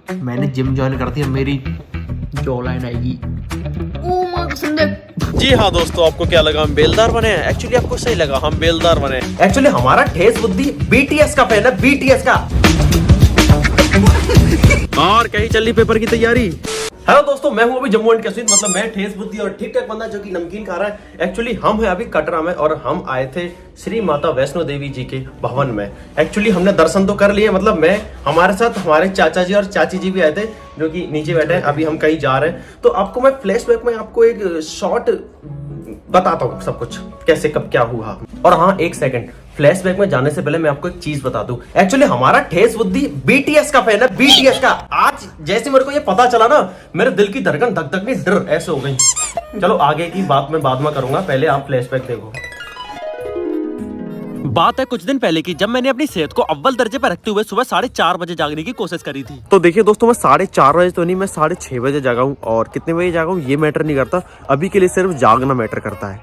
मैंने gym join कर दी, अब मेरी जॉ लाइन आएगी। ओ मां कसम दे। जी हाँ दोस्तों, आपको क्या लगा हम बेलदार बने हैं? एक्चुअली आपको सही लगा, हम बेलदार बने। एक्चुअली हमारा ठेस बुद्धि BTS का फैन है, BTS का। और कहीं चल रही पेपर की तैयारी? हेलो दोस्तों, मैं हूं अभी जम्मू एंड कश्मीर, मतलब मैं ठेस बुद्धि और ठीक ठाक बंदा जो कि नमकीन खा रहा है। एक्चुअली हम हैं अभी कटरा में और हम आए थे श्री माता वैष्णो देवी जी के भवन में। एक्चुअली हमने दर्शन तो कर लिए, मतलब मैं, हमारे साथ हमारे चाचा जी और चाची जी भी आए थे जो कि नीचे बैठे हैं। अभी हम कहीं जा रहे हैं तो आपको मैं फ्लैशबैक में आपको एक शॉर्ट बताता हूँ सब कुछ कैसे कब क्या हुआ। और हाँ, एक सेकंड, फ्लैशबैक में जाने से पहले मैं आपको एक चीज बता दूं। एक्चुअली हमारा ठेस बुद्धि BTS का फैन है, BTS का। आज जैसे मेरे को ये पता चला ना, मेरे दिल की धड़कन धक धक नहीं डर ऐसे हो गई। चलो आगे की बात मैं बाद में करूंगा, पहले आप फ्लैशबैक देखो। बात है कुछ दिन पहले की, जब मैंने अपनी सेहत को अव्वल दर्जे पर रखते हुए सुबह 4:30 बजे जागने की कोशिश करी थी। तो देखिए दोस्तों, मैं 4:30 बजे तो नहीं, मैं 6:30 बजे जागा हूँ। और कितने बजे जागा हूँ ये मैटर नहीं करता, अभी के लिए सिर्फ जागना मैटर करता है।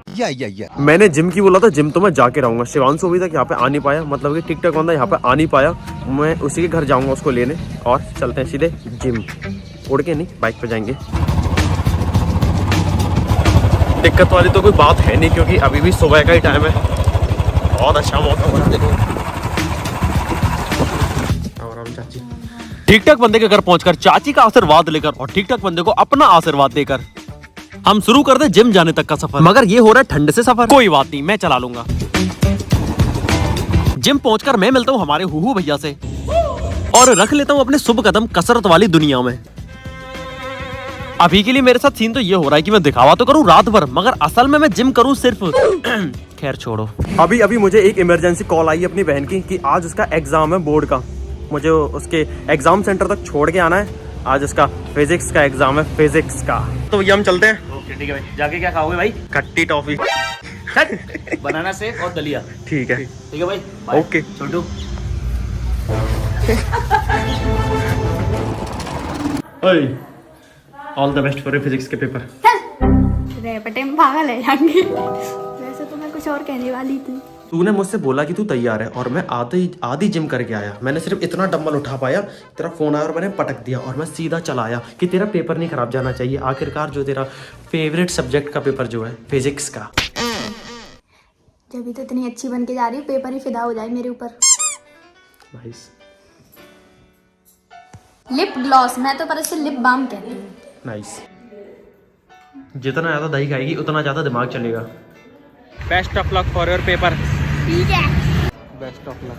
मैंने जिम की बोला था, जिम तो मैं जाके रहूंगा। शिवांशु अभी तक यहाँ पे आ नहीं पाया, मतलब कि टिक टॉक बंदा यहाँ पे आ नहीं पाया। मैं उसी के घर जाऊंगा उसको लेने और चलते हैं सीधे जिम। उड़ के नहीं, बाइक पे जाएंगे। दिक्कत वाली तो कोई बात है नहीं, क्योंकि अभी भी सुबह का ही टाइम है। बहुत अच्छा मौसम हो रहा है, देखो। चाची ठीक ठाक बंदे के घर पहुंचकर चाची का आशीर्वाद लेकर और ठीक ठाक बंदे को अपना आशीर्वाद देकर हम शुरू कर दे जिम जाने तक का सफर। मगर ये हो रहा है ठंड से सफर। कोई बात नहीं, मैं चला लूंगा। जिम पहुंचकर मैं मिलता हूँ हमारे हुहू भैया से और रख लेता हूँ अपने शुभ कदम कसरत वाली दुनिया में। अभी के लिए मेरे साथ सीन तो ये हो रहा है कि मैं दिखावा तो करूँ रात भर, मगर असल में मैं जिम करूँ सिर्फ। खैर छोड़ो। अभी मुझे एक इमरजेंसी कॉल आई अपनी बहन की कि आज उसका एग्जाम है बोर्ड का। मुझे उसके एग्जाम सेंटर तक छोड़ के आना है। आज उसका फिजिक्स का एग्जाम है, फिजिक्स का। तो भैया हम चलते हैं। ओके ठीक है भाई। जाके क्या खाओगे भाई? खट्टी टॉफी, बनाना शेक और दलिया। ठीक है भाई। Okay Chhotu. All the best for physics के पेपर। रेपटे में पागल है जाएंगे। वैसे तो मैं कुछ और कहने वाली थी। तूने मुझसे बोला कि तू तैयार है और मैं आधी जिम करके आया। मैंने सिर्फ इतना डंबल उठा पाया, तेरा फोन आया और मैंने पटक दिया और मैं सीधा चला आया कि तेरा पेपर नहीं खराब जाना चाहिए। आखिरकार जो तेरा फेवरेट सब्जेक्ट का पेपर जो है फिजिक्स का। जब भी तो इतनी अच्छी बन के जा रही हूँ, पेपर ही फिदा हो जाए मेरे ऊपर। नाइस लिप ग्लॉस, मैं तो पर इसे लिप बाम कहती हूँ। नाइस। जितना ज्यादा दही खाएगी उतना ज्यादा दिमाग चलेगा। Best of luck for your paper. ठीक है। Best of luck.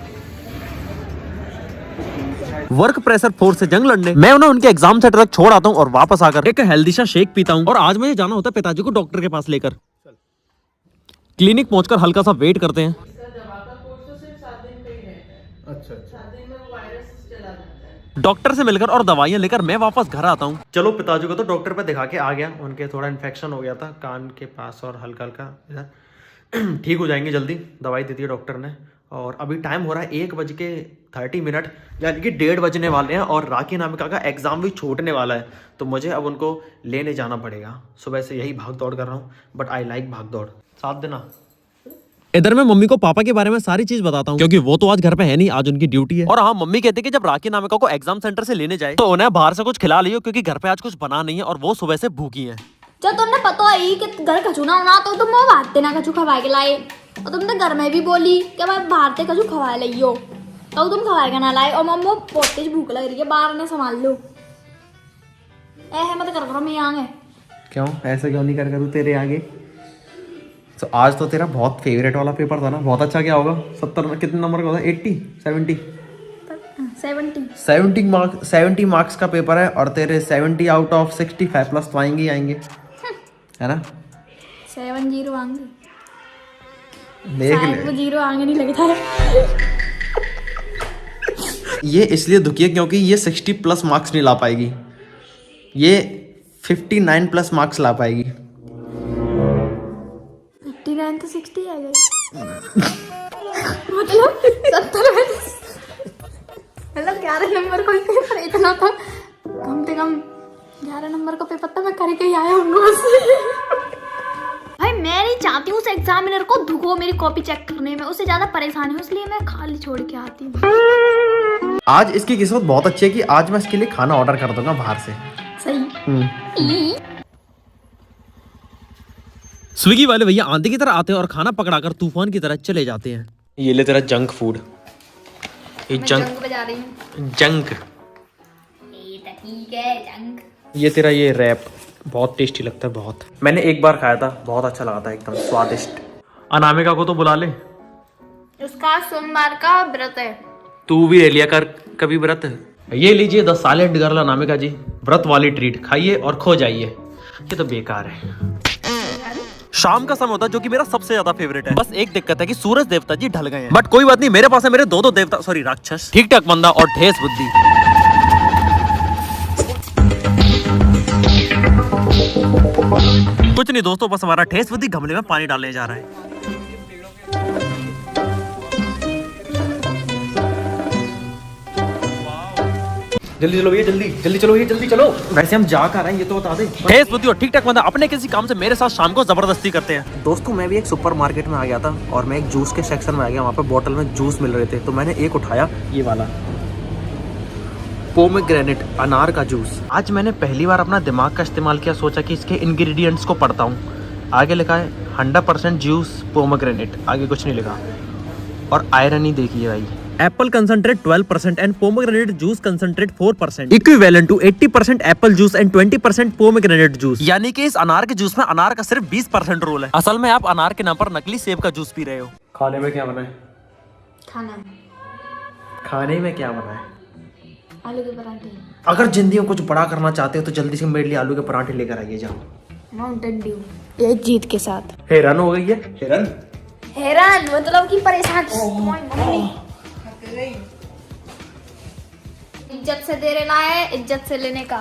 Work pressure force से जंग लड़ने मैं उन्हें उनके एग्जाम सेंटर तक छोड़ आता हूँ और वापस आकर एक हेल्दी सा शेक पीता हूँ। और आज मुझे जाना होता है पिताजी को डॉक्टर के पास लेकर। क्लिनिक पहुंचकर हल्का सा वेट करते हैं। डॉक्टर से मिलकर और दवाइयां लेकर मैं वापस घर आता हूँ। चलो, पिताजी को तो डॉक्टर पे दिखा के आ गया। उनके थोड़ा इन्फेक्शन हो गया था कान के पास और हल्का हल्का इधर। ठीक हो जाएंगे जल्दी, दवाई दी थी डॉक्टर ने। और अभी टाइम हो रहा है 1:30, यानी कि 1:30 बजने वाले हैं और राखी नामिका का एग्जाम भी छूटने वाला है। तो मुझे अब उनको लेने जाना पड़ेगा। सुबह से यही भाग दौड़ कर रहा हूँ, बट आई लाइक भाग दौड़। साथ देना। इधर मैं मम्मी को पापा के बारे में सारी चीज बताता हूँ, क्योंकि वो तो आज घर पे है नहीं, आज उनकी ड्यूटी है। और हाँ, मम्मी कहती है कि जब राखी नामिका को एग्जाम सेंटर से लेने जाए तो उन्हें बाहर से कुछ खिला लियो, क्योंकि घर पे आज कुछ बना नहीं है और वो सुबह से भूखी है। जब तुमने पता है कि घर कछु ना होना तो तुम वो बाहर ना कछु खवा के लाए, और तुमने घर में भी बोली कि मैं बाहर से कछु खवा लियो, तो तुम खवाएगा ना लाए। और मम्मी बहुत तेज भूख लग रही है, बाहर ने संभाल लो। मत कर करो मैं आगे। क्यों ऐसे क्यों नहीं कर करूँ तेरे आगे? तो आज तो तेरा बहुत फेवरेट वाला पेपर था ना, बहुत अच्छा। क्या होगा 70 में कितने नंबर का होता है? 80 70 मार्क्स का पेपर है और तेरे 70 आउट ऑफ 65 प्लस तो आएंगे ही आएंगे, है ना? 70 आएंगे, देख ले। वो 0 आगे नहीं लगता है। ये इसलिए दुखी है क्योंकि ये 60 प्लस मार्क्स नहीं ला पाएगी, ये 59 प्लस मार्क्स ला पाएगी। 59 तो 60 आ गए। मतलब 70 में, मतलब 11 नंबर का पेपर इतना था, कम से कम 11 नंबर का पेपर तो मैं करके ही आया हूँ। भाई मैं नहीं चाहती हूँ उस एग्जामिनर को धुको मेरी कॉपी चेक करने में, उससे ज्यादा परेशानी हो, इसलिए मैं खाली छोड़ के आती हूँ। आज इसकी किस्मत बहुत अच्छी है कि आज मैं इसके लिए खाना ऑर्डर कर दूंगा बाहर से। सही। स्विगी वाले भैया आंधी की तरह आते हैं और खाना पकड़ाकर तूफान की तरह चले जाते हैं। ये ले तेरा जंक फूड। ये मैं जंक जंग बजा रही हूँ। जंक ये तो ठीक है जंग। ये तेरा ये रैप बहुत टेस्टी लगता है बहुत। मैंने एक बार खाया था, बहुत अच्छा लगा था, एकदम स्वादिष्ट। अनामिका को तो बुला ले। उसका सोमवार का व्रत है। तू भी ले लिया कर कभी व्रत। ये लीजिए द साइलेंट गर्ल अनामिका जी, व्रत वाली ट्रीट खाइए और खो जाइए। ये तो बेकार है। शाम का समय होता है जो कि मेरा सबसे ज्यादा फेवरेट है। बस एक दिक्कत है कि सूरज देवता जी ढल गए हैं, बट कोई बात नहीं, मेरे पास है मेरे दो देवता, सॉरी राक्षस, ठीक ठाक बंदा और ठेस बुद्धि। कुछ नहीं दोस्तों, बस हमारा ठेस बुद्धि गमले में पानी डालने जा रहा है। जल्दी चलो भैया, जल्दी जल्दी चलो भैया, जल्दी चलो। वैसे हम जा कर रहे हैं ये तो बता दे। ठेस बुद्धि और ठीक ठाक बंदा अपने किसी काम से मेरे साथ शाम को जबरदस्ती करते हैं। दोस्तों मैं भी एक सुपरमार्केट में आ गया था और मैं एक जूस के सेक्शन में आ गया। वहाँ पे बोतल में जूस मिल रहे थे, तो मैंने एक उठाया, ये वाला पोमेग्रेनेट अनार का जूस। आज मैंने पहली बार अपना दिमाग का इस्तेमाल किया, सोचा कि इसके इंग्रेडिएंट्स को पढ़ता हूँ। आगे लिखा है 100% जूस पोमेग्रेनेट, आगे कुछ नहीं लिखा। और आयरन ही देखिए भाई, apple concentrate 12% and pomegranate juice concentrate 4%, equivalent to 80% apple juice and 20% pomegranate juice. यानी कि इस अनार के जूस में अनार का सिर्फ 20% रोल है। असल में आप अनार के नाम पर नकली सेब का जूस पी रहे हो। खाने में क्या बना है? खाने में क्या बना है? आलू के पराठे। अगर जिंदगी में कुछ बड़ा करना चाहते हो तो जल्दी से मेरे लिए आलू के पराठे लेकर आइए, जाओ। माउंटेन ड्यू एक जीत के साथ। हैरान हो गई है? हैरान हैरान मतलब कि परेशान। इज्जत से दे रहा है, इज्जत से लेने का।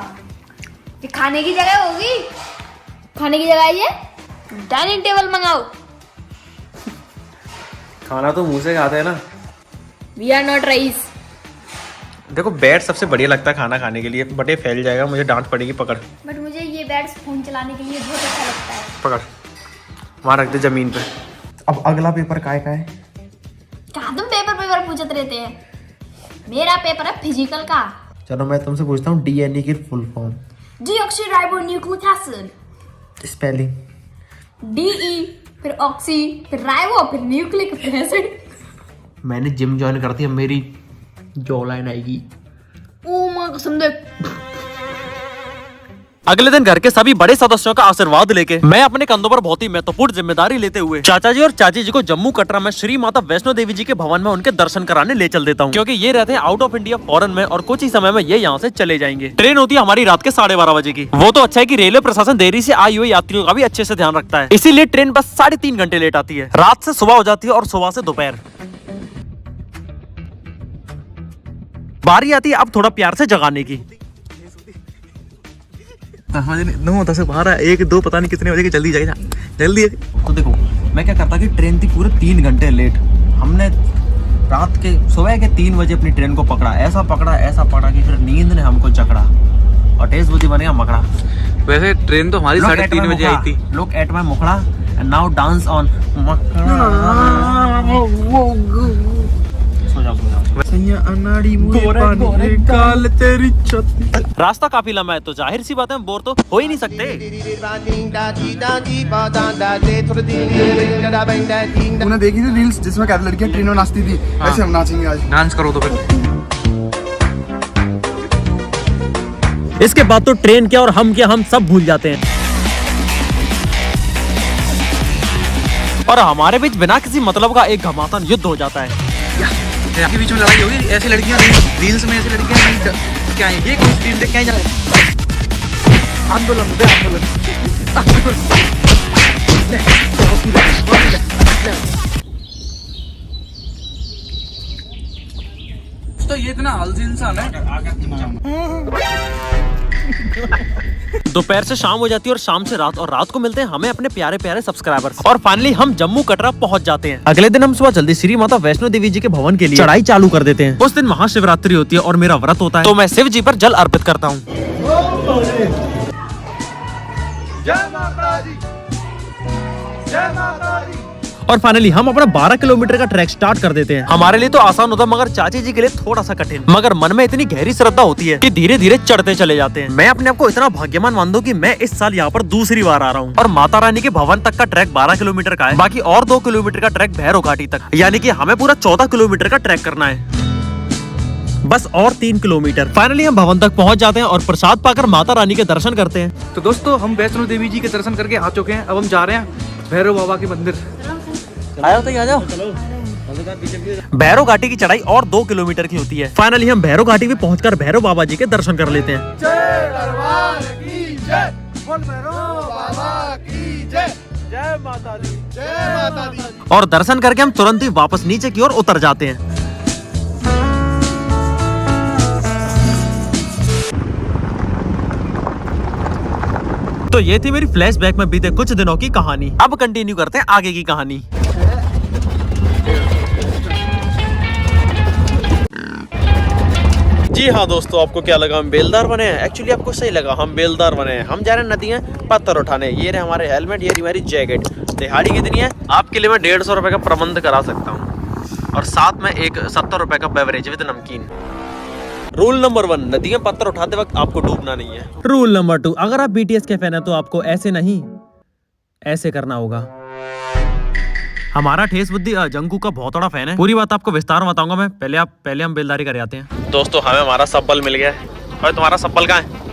ये खाने की जगह होगी, खाने की जगह ये डाइनिंग टेबल मंगाओ। खाना तो मुंह से खाते हैं ना। We are not rice. देखो बेड सबसे बढ़िया लगता है खाना खाने के लिए, बट ये फैल जाएगा, मुझे डांट पड़ेगी। पकड़ बट मुझे ये बेड फोन चलाने के लिए बहुत अच्छा लगता है। पकड़, वहां रख दे जमीन पे। अब अगला पेपर काय का है? क्या तुम पेपर पूछते रहते हैं? मेरा पेपर है फिजिकल का। चलो मैं तुमसे पूछता हूँ, डीएनए की full form. Deoxyribonucleic acid. Spelling. DE फिर ऑक्सी फिर राइबो फिर न्यूक्लिक फिर एसिड। मैंने जिम ज्वाइन कर दी, अब मेरी जॉ लाइन आएगी। ओ मां कसम देख। अगले दिन घर के सभी बड़े सदस्यों का आशीर्वाद लेके मैं अपने कंधों पर बहुत ही महत्वपूर्ण जिम्मेदारी लेते हुए चाचा जी और चाची जी को जम्मू कटरा में श्री माता वैष्णो देवी जी के भवन में उनके दर्शन कराने ले चल देता हूँ, क्योंकि ये रहते हैं आउट ऑफ इंडिया फॉरेन में और कुछ ही समय में ये यहाँ से चले जाएंगे। ट्रेन होती है हमारी रात के 12:30 बजे की। वो तो अच्छा है कि रेलवे प्रशासन देरी से आई हुए यात्रियों का भी अच्छे से ध्यान रखता है, इसीलिए ट्रेन बस 3.5 घंटे लेट आती है। रात से सुबह हो जाती है और सुबह से दोपहर। बारी आती है अब थोड़ा प्यार से जगाने की। बाहर 1 2 पता नहीं कितने बजे की जल्दी जाएगा, जल्दी। तो देखो मैं क्या करता कि ट्रेन थी पूरे 3 घंटे लेट। हमने रात के सुबह के 3 बजे अपनी ट्रेन को पकड़ा, ऐसा पकड़ा कि फिर नींद ने हमको जकड़ा और टेस्ट बुद्धि बनेगा मकड़ा। वैसे ट्रेन तो हमारी 3:30 बजे आई थी। लुक एट माय मुखड़ा एंड नाउ डांस ऑन मकड़ा। सो जाओ। रास्ता काफी लंबा है तो जाहिर सी बात है बोर तो हो ही नहीं सकते। उन्हें देखी थी रील्स जिसमें क्या लड़कियां ट्रेन में नाचती थी, ऐसे हम नाचेंगे आज। डांस करो तो फिर। इसके बाद तो ट्रेन क्या और हम क्या, हम सब भूल जाते हैं और हमारे बीच बिना किसी मतलब का एक घमासान युद्ध हो जाता है। आपके बीच में लड़ाई होगी। ऐसी लड़कियां रील्स में, ऐसी लड़कियां क्या है ये? कोई स्क्रीन पे क्या है? आंदोलन तो ये इतना आलसी इंसान है। दोपहर से शाम हो जाती है और शाम से रात, और रात को मिलते हैं हमें अपने प्यारे प्यारे सब्सक्राइबर्स। और फाइनली हम जम्मू कटरा पहुंच जाते हैं। अगले दिन हम सुबह जल्दी श्री माता वैष्णो देवी जी के भवन के लिए चढ़ाई चालू कर देते हैं। उस दिन महाशिवरात्रि होती है और मेरा व्रत होता है, तो मैं शिव जी पर जल अर्पित करता हूँ। और फाइनली हम अपना 12 किलोमीटर का ट्रैक स्टार्ट कर देते हैं। हमारे लिए तो आसान होता मगर चाची जी के लिए थोड़ा सा कठिन, मगर मन में इतनी गहरी श्रद्धा होती है कि धीरे धीरे चढ़ते चले जाते हैं। मैं अपने आप को इतना भाग्यवान मान दूं कि मैं इस साल यहाँ पर दूसरी बार आ रहा हूँ और माता रानी के भवन तक का ट्रैक 12 किलोमीटर का है, बाकी और 2 किलोमीटर का ट्रैक भैरव घाटी तक, यानी कि हमें पूरा 14 किलोमीटर का ट्रैक करना है। बस और 3 किलोमीटर। फाइनली हम भवन तक पहुंच जाते हैं और प्रसाद पाकर माता रानी के दर्शन करते हैं। तो दोस्तों हम वैष्णो देवी जी के दर्शन करके आ चुके हैं। अब हम जा रहे हैं भैरव बाबा के मंदिर। आयो तो आ जाओ। भैरव घाटी की चढ़ाई और 2 किलोमीटर की होती है। फाइनली हम भैरव घाटी में पहुंचकर भैरव बाबा जी के दर्शन कर लेते हैं। जय दरबार की जय, बोल भैरव बाबा की जय, जय माता दी, जय माता दी। और दर्शन करके हम तुरंत ही वापस नीचे की ओर उतर जाते हैं। तो ये थी मेरी फ्लैशबैक में बीते कुछ दिनों की कहानी। अब कंटिन्यू करते हैं आगे की कहानी। जी हाँ दोस्तों, आपको क्या लगा हम बेलदार बने हैं? एक्चुअली आपको सही लगा, हम बेलदार बने हैं। हम जा रहे हैं नदी में पत्थर उठाने। ये रहे हमारे हेलमेट, ये रही हमारी जैकेट। दिहाड़ी कितनी है? आपके लिए मैं 150 रुपए का प्रबंध करा सकता हूँ और साथ में एक 70 रुपए का बेवरेज विद नमकीन। रूल नंबर 1, नदी में पत्थर उठाते वक्त आपको डूबना नहीं है। रूल नंबर 2, अगर आप BTS के फैन हैं तो आपको ऐसे नहीं ऐसे करना होगा। हमारा ठेस बुद्धि जंकू का बहुत बड़ा फैन है। पूरी बात आपको विस्तार में बताऊंगा मैं। पहले हम बेलदारी कर आते हैं। दोस्तों हमें हमारा सब्बल मिल गया है। और तुम्हारा सब्बल कहाँ है?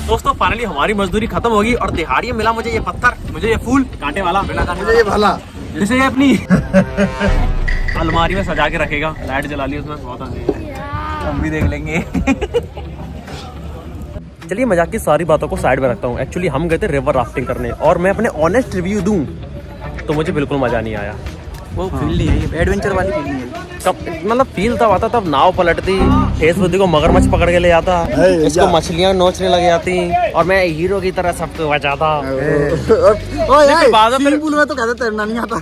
दोस्तों फाइनली हमारी मजदूरी खत्म होगी और दिहाड़ी में मिला मुझे ये पत्थर, मुझे ये फूल कांटे वाला, मुझे ये भला, जिसे ये अपनी अलमारी में सजा के रखेगा। लाइट जला ली उसमें, बहुत अंधेरा, हम भी देख लेंगे। चलिए मजाक की सारी बातों को साइड में रखता हूँ। एक्चुअली हम गए थे रिवर राफ्टिंग करने और मैं अपने ऑनेस्ट रिव्यू दूं तो मुझे बिल्कुल मजा नहीं आया। वो फील नहीं है, एडवेंचर वाली फील नहीं है। तब मतलब फील तब आता तब नाव पलटती, ठेस बुद्धि को मगरमच्छ पकड़ के ले जाता, इसको मछलियां नोचने लग जाती और मैं हीरो की तरह सबको बचाता। बाद में स्विमिंग पूल में तो कहते तैरना नहीं आता।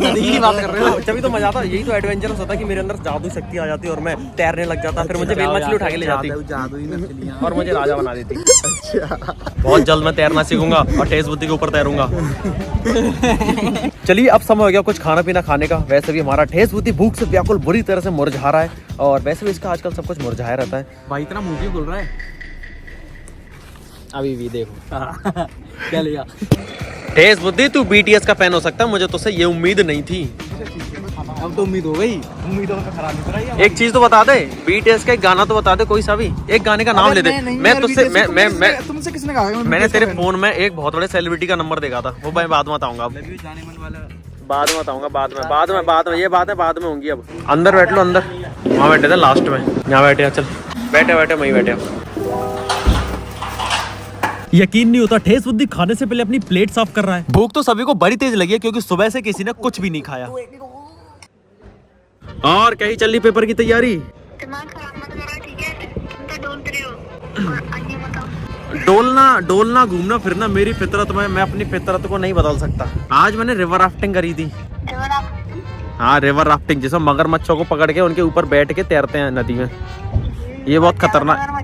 नदी की बात कर रहे हो। तभी तो मजा आता। यही तो एडवेंचरस होता कि मेरे अंदर जादू शक्ति आ जाती और मैं तैरने लग जाता। फिर मुझे बेल मछली उठा के ले जाती और मुझे राजा बना देती। बहुत जल्द मैं तैरना सीखूंगा और ठेस बुद्धि के ऊपर तैरूंगा। चलिए अब समय हो गया कुछ खाना पीना खाने का। वैसे भी हमारा ठेस बुद्धि भूख से व्याकुल बुरी तरह से मुरझा रहा है और वैसे भी इसका आजकल सब कुछ मुरझाया रहता है। भाई इतना मुंह क्यों खोल रहा है? अभी भी देखो क्या लिया। ठेस बुद्धि तू BTS का फैन हो सकता है, मुझे तुझसे ये उम्मीद नहीं थी। अब तो उम्मीद हो गई, उम्मीदों का खराब नहीं कर रही। एक चीज तो बता दे, BTS का एक गाना तो बता दे, कोई सा भी एक गाने का नाम ले दे। मैं तुझसे मैं तुमसे किसने कहा? मैंने तेरे फोन में एक बहुत बड़े सेलिब्रिटी का नंबर देखा था, वो मैं बाद में बताऊंगा। अब बाद में बताऊंगा, बाद में ये बात है बाद में होंगी। अब अंदर बैठ लो, अंदर वहाँ बैठे थे लास्ट में, यहाँ बैठे हैं। चल बैठे वहीं बैठे। यकीन नहीं होता ठेस बुद्धि खाने से पहले अपनी प्लेट साफ कर रहा है। भूख तो सभी को बड़ी तेज लगी है क्योंकि सुबह से किसी ने कुछ भी नहीं खाया। और कहीं चल रही पेपर की तैयारी? दिमाग खराब मत करो, ठीक है? तुम तो डोल रहे हो। और आगे बताओ। डोलना घूमना फिरना मेरी फितरत में, मैं अपनी फितरत को नहीं बदल सकता। आज मैंने रिवर राफ्टिंग करी थी। हाँ रिवर राफ्टिंग, जिसमें मगरमच्छों को पकड़ के उनके ऊपर बैठ के तैरते हैं नदी में। ये बहुत खतरनाक।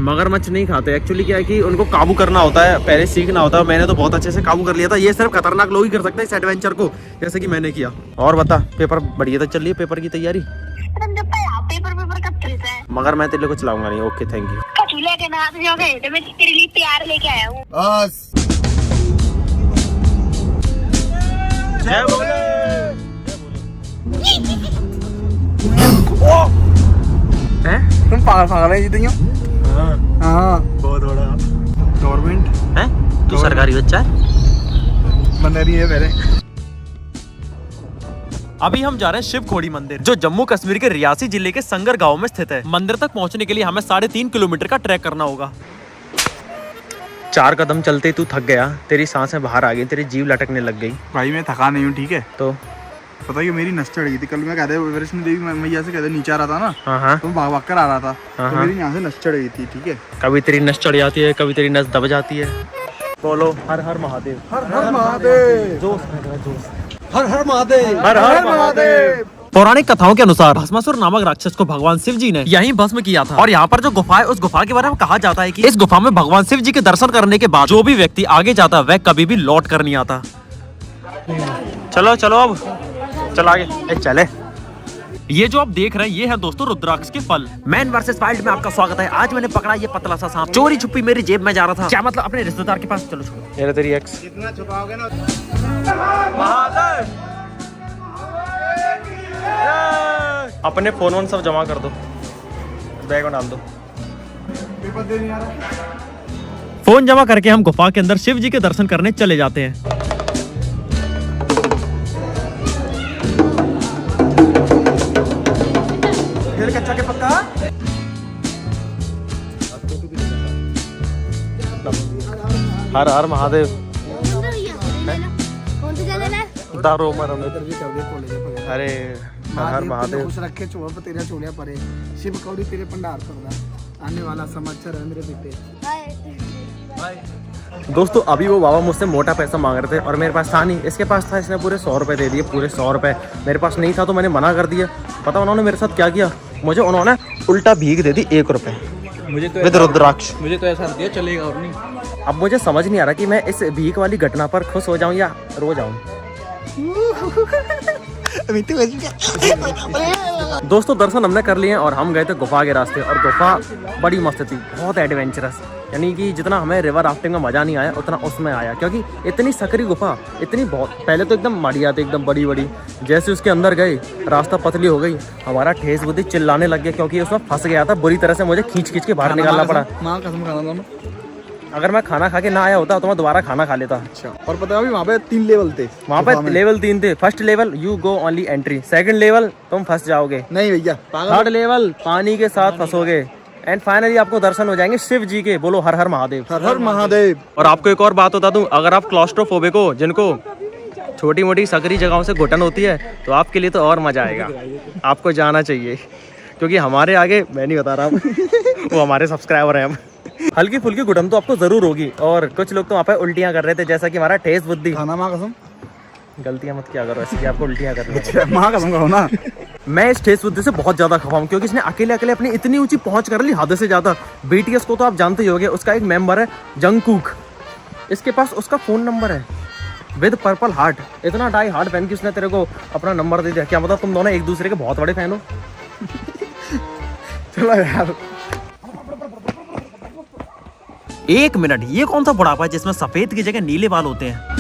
मगरमच्छ नहीं खाते। एक्चुअली क्या है कि उनको काबू करना होता है, पहले सीखना होता है। मैंने तो बहुत अच्छे से काबू कर लिया था। ये सिर्फ खतरनाक लोग ही कर सकते हैं इस एडवेंचर को, जैसे कि मैंने किया। और बता, पेपर बढ़िया तो चल रही है पेपर की तैयारी? पेपर कब चलता है? मगर मैं तेरे को चलाऊंगा नहीं। Okay thank you. कचूले के नाम से जाओगे तो मैं तेरे लिए प्यार लेके आया हूँ। बस जय बोले। तुम पागल है जीती हो। हाँ बहुत बड़ा गवर्नमेंट है तू सरकारी बच्चा है। बन रही है पहले। अभी हम जा रहे हैं शिव खोड़ी मंदिर, जो जम्मू कश्मीर के रियासी जिले के संगर गांव में स्थित है। मंदिर तक पहुंचने के लिए हमें 3.5 किलोमीटर का ट्रैक करना होगा। 4 कदम चलते ही तू थक गया, तेरी सांसें बाहर आ गई, तेरी जीभ लटकने लग गई। भाई मैं थका नहीं हूँ, ठीक है? तो पता है मेरी नस चढ़ गई थी कल। मैं कहते वैष्णो देवी मैया से कहते नीचे आ रहा था ना, हाँ तो भाग भाग कर आ रहा था, तो मेरी यहाँ से नस चढ़ गई थी। ठीक है, कभी तेरी नस चढ़ जाती है, कभी तेरी नस दब जाती है। बोलो हर हर महादेव, हर हर महादेव, जोश हर हर महादेव, हर हर महादेव। पौराणिक कथाओं के अनुसार भस्मासुर नामक राक्षस को भगवान शिव जी ने यहीं भस्म किया था। और यहाँ पर जो गुफा है, उस गुफा के बारे में कहा जाता है कि इस गुफा में भगवान शिव जी के दर्शन करने के बाद जो भी व्यक्ति आगे जाता वह कभी भी लौट कर नहीं आता। चलो चलो अब चल आगे, चले। ये जो आप देख रहे हैं ये है दोस्तों रुद्राक्ष के फल। मैन वर्सेस वाइल्ड में आपका स्वागत है। आज मैंने पकड़ा ये पतला सा सांप, चोरी छुपी मेरी जेब में जा रहा था। क्या मतलब अपने रिश्तेदार के पास। चलो छोड़ो, ये तेरी एक्स। जितना छुपाओगे ना अपने फोन वोन सब जमा कर दो, बैग में डाल दो। पेपर दे नहीं आ रहा। फोन जमा करके हम गुफा के अंदर शिव जी के दर्शन करने चले जाते हैं। कच्चा के पक्का। हर हर महादेव। कौन सा चैनल है? दारो मरम। अरे हर हर महादेव। खुश रखे चोर पर तेरा चोलिया परे, शिव कौड़ी तेरे भंडार पर आने वाला समाचार है मेरे बेटे। दोस्तों अभी वो बाबा मुझसे मोटा पैसा मांग रहे थे और मेरे पास था नहीं, इसके पास था, इसने पूरे 100 रुपए दे दिए, पूरे 100 रुपए। मेरे पास नहीं था तो मैंने मना कर दिया। पता उन्होंने मेरे साथ क्या किया, मुझे उन्होंने उल्टा भीख दे दी 1 रुपए विद रुद्राक्ष। मुझे तो ऐसा दिया चलेगा और नहीं। अब मुझे समझ नहीं आ रहा कि मैं इस भीख वाली घटना पर खुश हो जाऊं या रो जाऊं। दोस्तों दर्शन हमने कर लिए और हम गए थे गुफा के रास्ते, और गुफा बड़ी मस्त थी, बहुत एडवेंचरस। यानी कि जितना हमें रिवर राफ्टिंग में मजा नहीं आया उतना उसमें आया, क्योंकि इतनी सकरी गुफा, इतनी बहुत, पहले तो एकदम माड़िया थी, एकदम बड़ी बड़ी। जैसे उसके अंदर गए रास्ता पतली हो गई, हमारा ठेस बुद्धि चिल्लाने लग गया, क्योंकि उसमें फंस गया था बुरी तरह से, मुझे खींच खींच के बाहर निकालना पड़ा। माँ कसम खाना दोनों। अगर मैं खाना खा के ना आया होता तो मैं दोबारा खाना खा लेता। अच्छा, और पता है वहाँ पे 3 लेवल थे। वहाँ पे लेवल 3 थे। First level you go only entry, second level तुम फंस जाओगे, नहीं भैया, थर्ड लेवल पानी के साथ फंसोगे, एंड फाइनली आपको दर्शन हो जाएंगे शिव जी के। बोलो हर हर महादेव। हर हर महादेव। और आपको एक और बात बता दूं, अगर आप क्लॉस्ट्रोफोबिक हो, जिनको छोटी मोटी सकरी जगहों से घुटन होती है, तो आपके लिए तो और मजा आएगा, आपको जाना चाहिए। क्योंकि हमारे आगे, मैं नहीं बता रहा वो हमारे सब्सक्राइबर हैं। हल्की फुल्की घुटन तो आपको जरूर होगी, और कुछ लोग तो वहाँ पे उल्टियाँ कर रहे थे, जैसा कि हमारा ठेस बुद्धि। खाना माँ कसम, गलतियाँ मत क्या करो ऐसे कि आपको उल्टियाँ कर रही हैं। माँ कसम कहो ना। मैं इस ठेस बुद्धि से बहुत ज्यादा खफा हूं, क्योंकि इसने अकेले अकेले अपनी इतनी ऊंची पहुंच कर ली, हद से ज्यादा। BTS को तो आप जानते ही होंगे, उसका एक मेंबर है जंगकुक, इसके पास उसका फोन नंबर है विद पर्पल हार्ट। इतना डाई हार्ट पहन के उसने तेरे को अपना नंबर दे दिया। क्या मतलब तुम दोनों एक दूसरे के बहुत बड़े फैन हो। चलो यार, 1 मिनट, ये कौन सा बुढ़ापा है जिसमें सफेद की जगह नीले बाल होते हैं?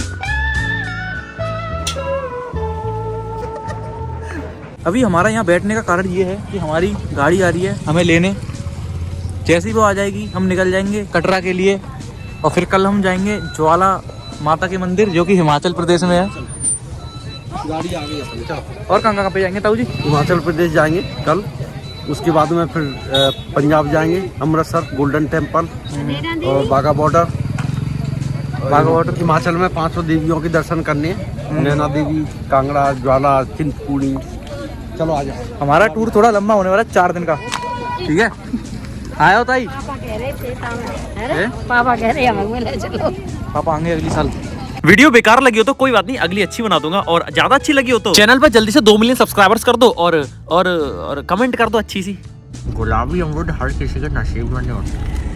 अभी हमारा यहाँ बैठने का कारण ये है कि हमारी गाड़ी आ रही है हमें लेने, जैसे ही वो आ जाएगी हम निकल जाएंगे कटरा के लिए, और फिर कल हम जाएंगे ज्वाला माता के मंदिर जो कि हिमाचल प्रदेश में है। गाड़ी आ गई अपनी, चलो। और कहाँ पे जाएंगे ताऊ जी? हिमाचल प्रदेश जाएंगे कल, उसके बाद में फिर पंजाब जाएंगे, अमृतसर गोल्डन टेम्पल और बाघा बॉर्डर। हिमाचल में 500 देवियों के दर्शन करने, नैना देवी, कांगड़ा, ज्वाला, चिंतपूर्णी। चलो आ जाओ। हमारा टूर थोड़ा लंबा होने वाला है, 4 दिन का। ठीक है, आया हो ताई? पापा कह रहे थे, पापा कह रहे हमें ले चलो। पापा आएंगे अगली साल। वीडियो बेकार लगी हो तो कोई बात नहीं, अगली अच्छी बना दूंगा, और ज्यादा अच्छी लगी हो तो चैनल पर जल्दी से 2 मिलियन सब्सक्राइबर्स कर दो, और कमेंट कर दो अच्छी सी। गुलाबी अमरूद हर किसी के नसीब में नहीं होते।